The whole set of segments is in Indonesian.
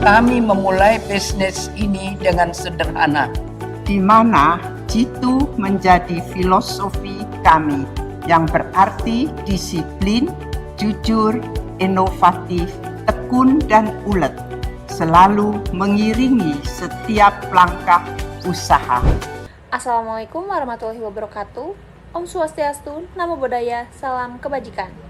kami memulai bisnis ini dengan sederhana, di mana jitu menjadi filosofi kami yang berarti disiplin, jujur, inovatif, tekun dan ulet, selalu mengiringi setiap langkah usaha. Assalamualaikum warahmatullahi wabarakatuh. Om Swastiastu, Namo Buddhaya, Salam Kebajikan.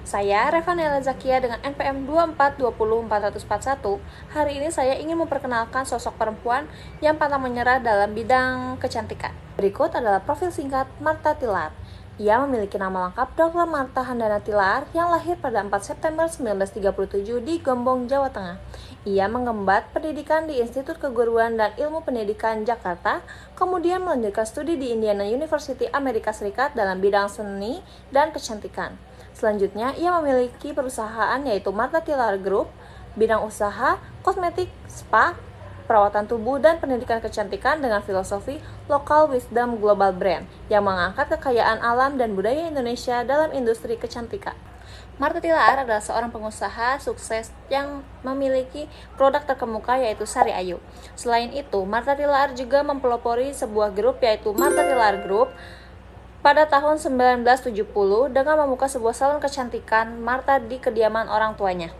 Saya Revanela Zakia dengan NPM 2420441. Hari ini saya ingin memperkenalkan sosok perempuan yang pantang menyerah dalam bidang kecantikan. Berikut adalah profil singkat Martha Tilaar. Ia memiliki nama lengkap Dr. Martha Handana Tilaar yang lahir pada 4 September 1937 di Gombong, Jawa Tengah. Ia mengemban pendidikan di Institut Keguruan dan Ilmu Pendidikan Jakarta, kemudian melanjutkan studi di Indiana University Amerika Serikat dalam bidang seni dan kecantikan. Selanjutnya, ia memiliki perusahaan yaitu Martha Tilaar Group, bidang usaha, kosmetik, spa, perawatan tubuh, dan pendidikan kecantikan dengan filosofi Local Wisdom Global Brand yang mengangkat kekayaan alam dan budaya Indonesia dalam industri kecantikan. Martha Tilaar adalah seorang pengusaha sukses yang memiliki produk terkemuka yaitu Sari Ayu. Selain itu, Martha Tilaar juga mempelopori sebuah grup yaitu Martha Tilaar Group pada tahun 1970 dengan membuka sebuah salon kecantikan Martha di kediaman orang tuanya,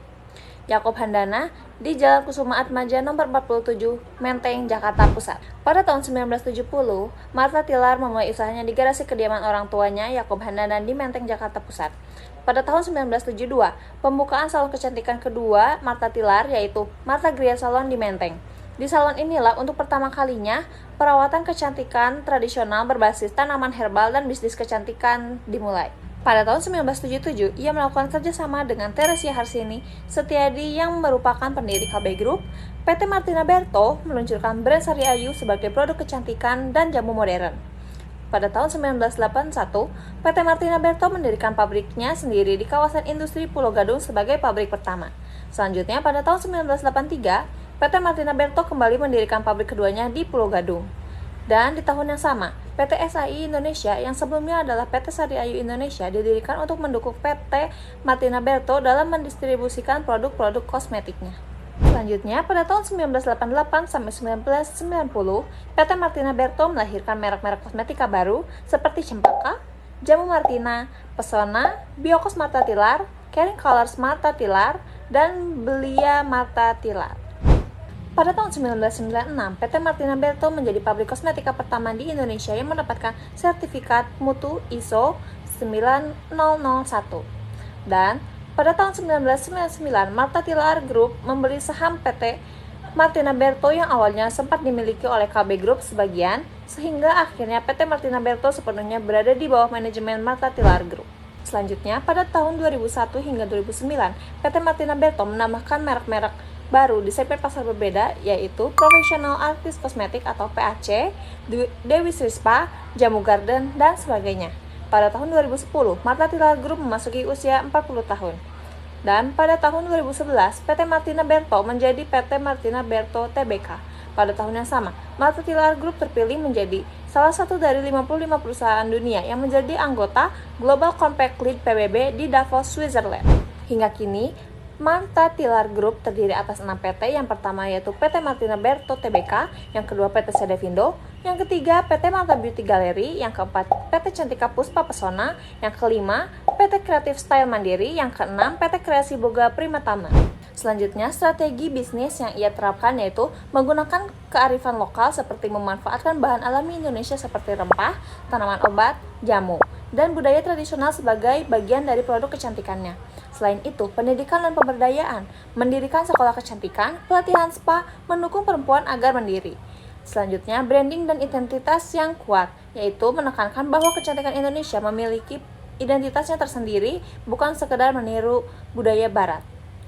Yakob Handana, di Jalan Kusuma Atmaja nomor 47, Menteng, Jakarta Pusat. Pada tahun 1970, Martha Tilaar memulai usahanya di garasi kediaman orang tuanya, Yakob Handana, di Menteng, Jakarta Pusat. Pada tahun 1972, pembukaan salon kecantikan kedua Martha Tilaar yaitu Martha Gria Salon di Menteng. Di salon inilah untuk pertama kalinya perawatan kecantikan tradisional berbasis tanaman herbal dan bisnis kecantikan dimulai. Pada tahun 1977, ia melakukan kerjasama dengan Teresia Harsini Setiadi yang merupakan pendiri KB Group. PT Martina Berto meluncurkan brand Sari Ayu sebagai produk kecantikan dan jamu modern. Pada tahun 1981, PT Martina Berto mendirikan pabriknya sendiri di kawasan industri Pulau Gadung sebagai pabrik pertama. Selanjutnya, pada tahun 1983, PT Martina Berto kembali mendirikan pabrik keduanya di Pulau Gadung. Dan di tahun yang sama, PT SAI Indonesia yang sebelumnya adalah PT Sari Ayu Indonesia didirikan untuk mendukung PT Martina Berto dalam mendistribusikan produk-produk kosmetiknya. Selanjutnya, pada tahun 1988 sampai 1990, PT Martina Berto melahirkan merek-merek kosmetika baru seperti Cempaka, Jamu Martina, Pesona, Biokos Martha Tilaar, Caring Colors Martha Tilaar, dan Belia Martha Tilaar. Pada tahun 1996, PT Martina Berto menjadi pabrik kosmetika pertama di Indonesia yang mendapatkan sertifikat mutu ISO 9001. Dan pada tahun 1999, Martha Tilaar Group membeli saham PT Martina Berto yang awalnya sempat dimiliki oleh KB Group sebagian, sehingga akhirnya PT Martina Berto sepenuhnya berada di bawah manajemen Martha Tilaar Group. Selanjutnya, pada tahun 2001 hingga 2009, PT Martina Berto menambahkan merek-merek baru di segmen pasar berbeda yaitu Professional Artist Cosmetic atau PAC, Dewi Spa, Jamu Garden, dan sebagainya. Pada tahun 2010, Martha Tilaar Group memasuki usia 40 tahun. Dan pada tahun 2011, PT Martina Berto menjadi PT Martina Berto Tbk. Pada tahun yang sama, Martha Tilaar Group terpilih menjadi salah satu dari 55 perusahaan dunia yang menjadi anggota Global Compact Lead PBB di Davos, Switzerland. Hingga kini, Martha Tilaar Group terdiri atas 6 PT, yang pertama yaitu PT Martina Berto Tbk, yang kedua PT Sedevindo, yang ketiga PT Martha Beauty Gallery, yang keempat PT Cantika Puspa Pesona, yang kelima PT Creative Style Mandiri, yang keenam PT Kreasi Boga Primatama. Selanjutnya, strategi bisnis yang ia terapkan yaitu menggunakan kearifan lokal seperti memanfaatkan bahan alami Indonesia seperti rempah, tanaman obat, jamu, dan budaya tradisional sebagai bagian dari produk kecantikannya. Selain itu, pendidikan dan pemberdayaan, mendirikan sekolah kecantikan, pelatihan spa, mendukung perempuan agar mandiri. Selanjutnya, branding dan identitas yang kuat, yaitu menekankan bahwa kecantikan Indonesia memiliki identitasnya tersendiri, bukan sekedar meniru budaya barat.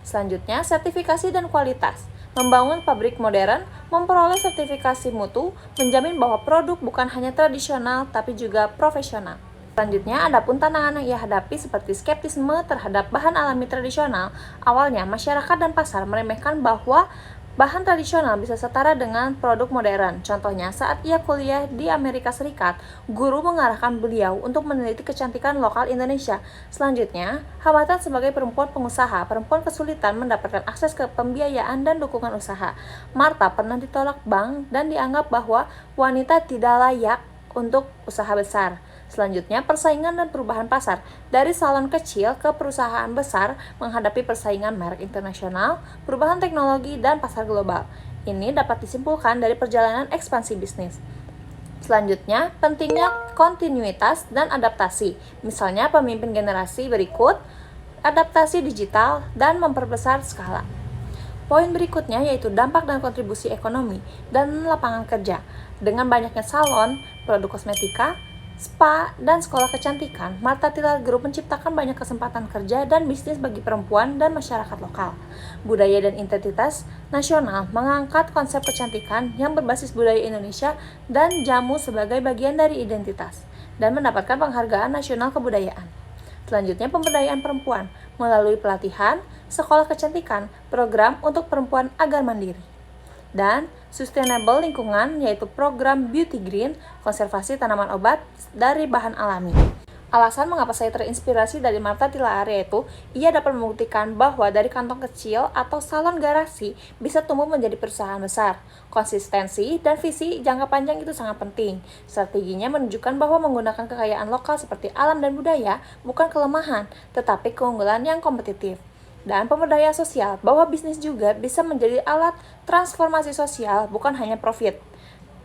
Selanjutnya, sertifikasi dan kualitas, membangun pabrik modern, memperoleh sertifikasi mutu, menjamin bahwa produk bukan hanya tradisional tapi juga profesional. Selanjutnya, adapun tantangan yang ia hadapi seperti skeptisme terhadap bahan alami tradisional. Awalnya, masyarakat dan pasar meremehkan bahwa Bahan tradisional bisa setara dengan produk modern. Contohnya, saat ia kuliah di Amerika Serikat, guru mengarahkan beliau untuk meneliti kecantikan lokal Indonesia. Selanjutnya, hambatan sebagai perempuan pengusaha. Perempuan kesulitan mendapatkan akses ke pembiayaan dan dukungan usaha. Martha pernah ditolak bank dan dianggap bahwa wanita tidak layak untuk usaha besar. Selanjutnya, persaingan dan perubahan pasar. Dari salon kecil ke perusahaan besar menghadapi persaingan merek internasional, perubahan teknologi, dan pasar global. Ini dapat disimpulkan dari perjalanan ekspansi bisnis. Selanjutnya, pentingnya kontinuitas dan adaptasi. Misalnya, pemimpin generasi berikut, adaptasi digital, dan memperbesar skala. Poin berikutnya yaitu dampak dan kontribusi ekonomi dan lapangan kerja. Dengan banyaknya salon, produk kosmetika, spa, dan sekolah kecantikan, Martha Tillaar Group menciptakan banyak kesempatan kerja dan bisnis bagi perempuan dan masyarakat lokal. Budaya dan identitas nasional mengangkat konsep kecantikan yang berbasis budaya Indonesia dan jamu sebagai bagian dari identitas, dan mendapatkan penghargaan nasional kebudayaan. Selanjutnya, pemberdayaan perempuan melalui pelatihan, sekolah kecantikan, program untuk perempuan agar mandiri. Dan sustainable lingkungan, yaitu program Beauty Green, konservasi tanaman obat dari bahan alami. Alasan mengapa saya terinspirasi dari Martha Tillaar yaitu ia dapat membuktikan bahwa dari kantong kecil atau salon garasi bisa tumbuh menjadi perusahaan besar. Konsistensi dan visi jangka panjang itu sangat penting. Strateginya menunjukkan bahwa menggunakan kekayaan lokal seperti alam dan budaya bukan kelemahan, tetapi keunggulan yang kompetitif. Dan pemberdayaan sosial, bahwa bisnis juga bisa menjadi alat transformasi sosial, bukan hanya profit.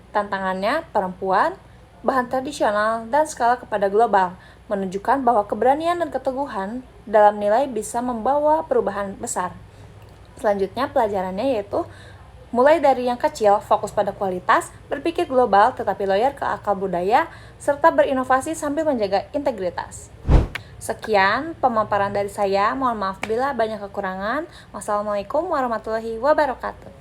Tantangannya perempuan, bahan tradisional, dan skala kepada global, menunjukkan bahwa keberanian dan keteguhan dalam nilai bisa membawa perubahan besar. Selanjutnya, pelajarannya yaitu mulai dari yang kecil, fokus pada kualitas, berpikir global tetapi loyal ke akal budaya, serta berinovasi sambil menjaga integritas. Sekian pemaparan dari saya, mohon maaf bila banyak kekurangan. Wassalamualaikum warahmatullahi wabarakatuh.